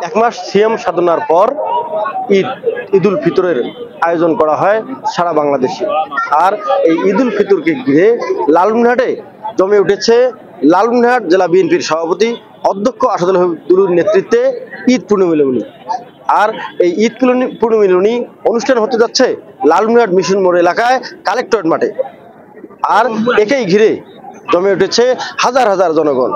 এক মাস সিএম সাধনার পর ঈদুল ফিতরের আয়োজন করা হয় সারা বাংলাদেশে। আর এই ঈদুল ফিতরকে ঘিরে লালমনিরহাটে জমে উঠেছে লালমনিরহাট জেলা বিএনপির সভাপতি অধ্যক্ষ আসাদুল হবিবুর নেতৃত্বে ঈদ পূর্ণমিলনী। আর এই ঈদ পূর্ণমিলনী অনুষ্ঠান হতে যাচ্ছে লালমনিরহাট মিশন মোড় এলাকায় কালেক্টরেট মাঠে। আর একেই ঘিরে জমে উঠেছে হাজার হাজার জনগণ।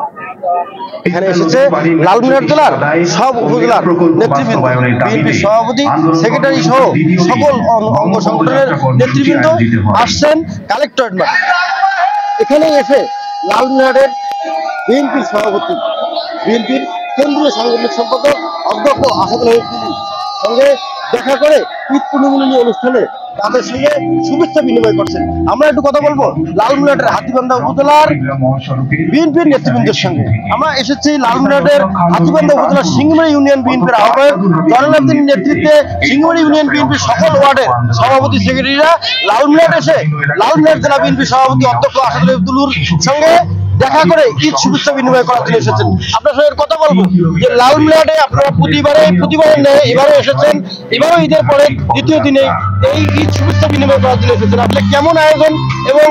এখানে এসেছে লালমনিরহাট জেলার সব উপজেলার নেতৃবৃন্দ, বিএনপির সভাপতি, সেক্রেটারি সহ সকল অঙ্গ সংগঠনের নেতৃবৃন্দ আসছেন কালেক্টরেট মাঠে। এখানে এসে লালমনিরহাটের বিএনপির সভাপতি, বিএনপির কেন্দ্রীয় সাংগঠনিক সম্পাদক অধ্যক্ষ আসাদুল হবিবুর সঙ্গে দেখা করে ঈদ পূর্ণমিলনী অনুষ্ঠানে তাদের সঙ্গে শুভেচ্ছা বিনিময় করছেন। আমরা একটু কথা বলবো লালমনিরহাটের হাতীবান্ধা উপজেলার বিএনপির নেতৃবৃন্দের সঙ্গে। আমরা এসেছি লালমনিরহাটের হাতীবান্ধা উপজেলার সিংহমারি ইউনিয়ন বিএনপির আহ্বায়ক জয়নাল নেতৃত্বে সিংহমারি ইউনিয়ন বিএনপির সকল ওয়ার্ডের সভাপতি সেক্রেটারিরা লালমনিরহাট এসে লালমনিরহাট জেলা বিএনপির সভাপতি অধ্যক্ষ আসাদুল হবিবুর সঙ্গে দেখা করে ঈদ শুভেচ্ছা বিনিময় করার জন্য এসেছেন। আপনার সঙ্গে কথা বলবো যে লালমনিরহাটে আপনারা প্রতিবারের ন্যায় এবারও এসেছেন, এবারও ঈদের পরে দ্বিতীয় দিনে এই ঈদ শুভেচ্ছা বিনিময় করার জন্য এসেছেন। আসলে কেমন আয়োজন এবং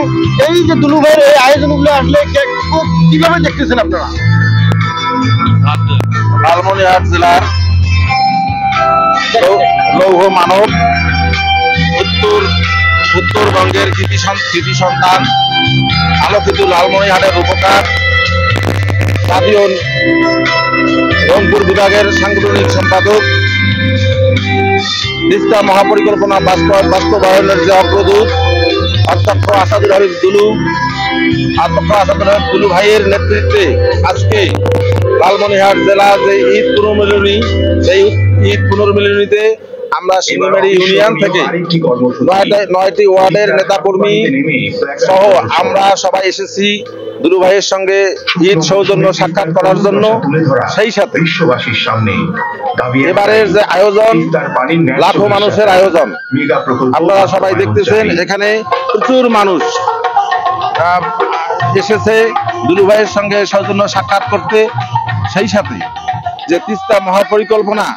এই যে দুলু ভাইয়ের এই আয়োজনগুলো আসলে কিভাবে দেখতেছেন আপনারা? লালমনিরহাট জেলার লৌহ মানব উত্তরবঙ্গের কৃতি সন্তান আলোকিত লালমনিরহাটের রূপকার সাদিউল রংপুর বিভাগের সাংগঠনিক সম্পাদক, তিস্তা মহাপরিকল্পনা বাস্তবায়নের যে অগ্রদূত অধ্যক্ষ আসাদুল হবিব দুলু ভাইয়ের নেতৃত্বে আজকে লালমনিরহাট জেলা যে ঈদ পুনর্মিলনী, সেই ঈদ পুনর্মিলনীতে আমরা সিংহমারি ইউনিয়ন থেকে 9টি ওয়ার্ডের নেতাকর্মী সহ আমরা সবাই এসেছি দুলু ভাইয়ের সঙ্গে ঈদ সৌজন্য সাক্ষাৎ করার জন্য। সেই সাথে এবারের যে আয়োজন, লাখো মানুষের আয়োজন, আপনারা সবাই দেখতেছেন এখানে প্রচুর মানুষ এসেছে দুলু ভাইয়ের সঙ্গে সৌজন্য সাক্ষাৎ করতে। সেই সাথে যে তিস্তা মহাপরিকল্পনা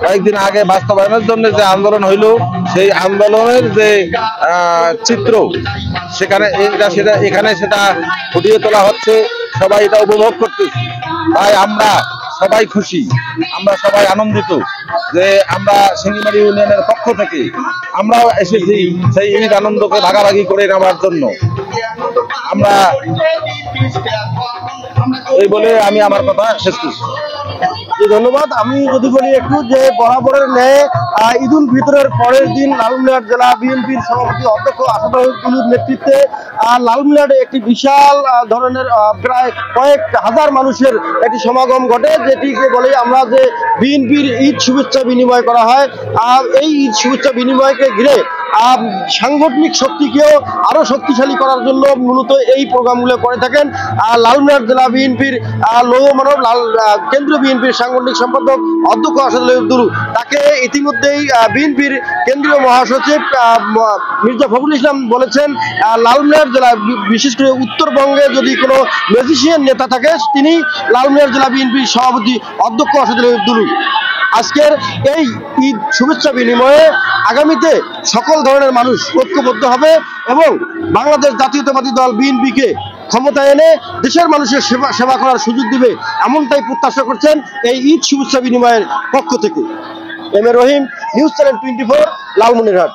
কয়েকদিন আগে বাস্তবায়নের জন্য যে আন্দোলন হইল, সেই আন্দোলনের যে চিত্র এখানে সেটা ফুটিয়ে তোলা হচ্ছে, সবাই এটা উপভোগ করতেছি। তাই আমরা সবাই খুশি, আমরা সবাই আনন্দিত যে আমরা সিংহমারি ইউনিয়নের পক্ষ থেকে আমরাও এসেছি সেই ঈদ আনন্দকে ভাগাভাগি করে নেওয়ার জন্য। আমরা এই বলে আমি আমার কথা শেষ করছি। ধন্যবাদ। আমি যদি বলি একটু যে বরাবরের ন্যায় ঈদুল ফিতরের পরের দিন লালমনিরহাট জেলা বিএনপির সভাপতি অধ্যক্ষ আসাদুল হবিবুর নেতৃত্বে লালমনিরহাটে একটি বিশাল ধরনের প্রায় কয়েক হাজার মানুষের একটি সমাগম ঘটে, যেটিকে বলে আমরা যে বিএনপির ঈদ শুভেচ্ছা বিনিময় করা হয়। এই ঈদ শুভেচ্ছা বিনিময়কে ঘিরে সাংগঠনিক শক্তিকেও আরো শক্তিশালী করার জন্য মূলত এই প্রোগ্রামগুলো করে থাকেন লালমনিরহাট জেলা বিএনপির লৌহ মানব কেন্দ্রীয় বিএনপির সাংগঠনিক সম্পাদক অধ্যক্ষ আসাদুল হবিবুর। তাকে ইতিমধ্যেই বিএনপির কেন্দ্রীয় মহাসচিব মির্জা ফখরুল ইসলাম বলেছেন লালমনিরহাট জেলা, বিশেষ করে উত্তরবঙ্গে যদি কোনো ম্যাজিশিয়ান নেতা থাকে তিনি লালমনিরহাট জেলা বিএনপির সভাপতি অধ্যক্ষ আসাদুল হবিবুর। আজকের এই ঈদ শুভেচ্ছা বিনিময়ে আগামীতে সকল ধরনের মানুষ ঐক্যবদ্ধ হবে এবং বাংলাদেশ জাতীয়তাবাদী দল বিএনপিকে ক্ষমতায় এনে দেশের মানুষের সেবা করার সুযোগ দিবে, এমনটাই প্রত্যাশা করছেন এই ঈদ শুভেচ্ছা বিনিময়ের পক্ষ থেকে। M A Rahim, news channel 24, Lalmonirhat.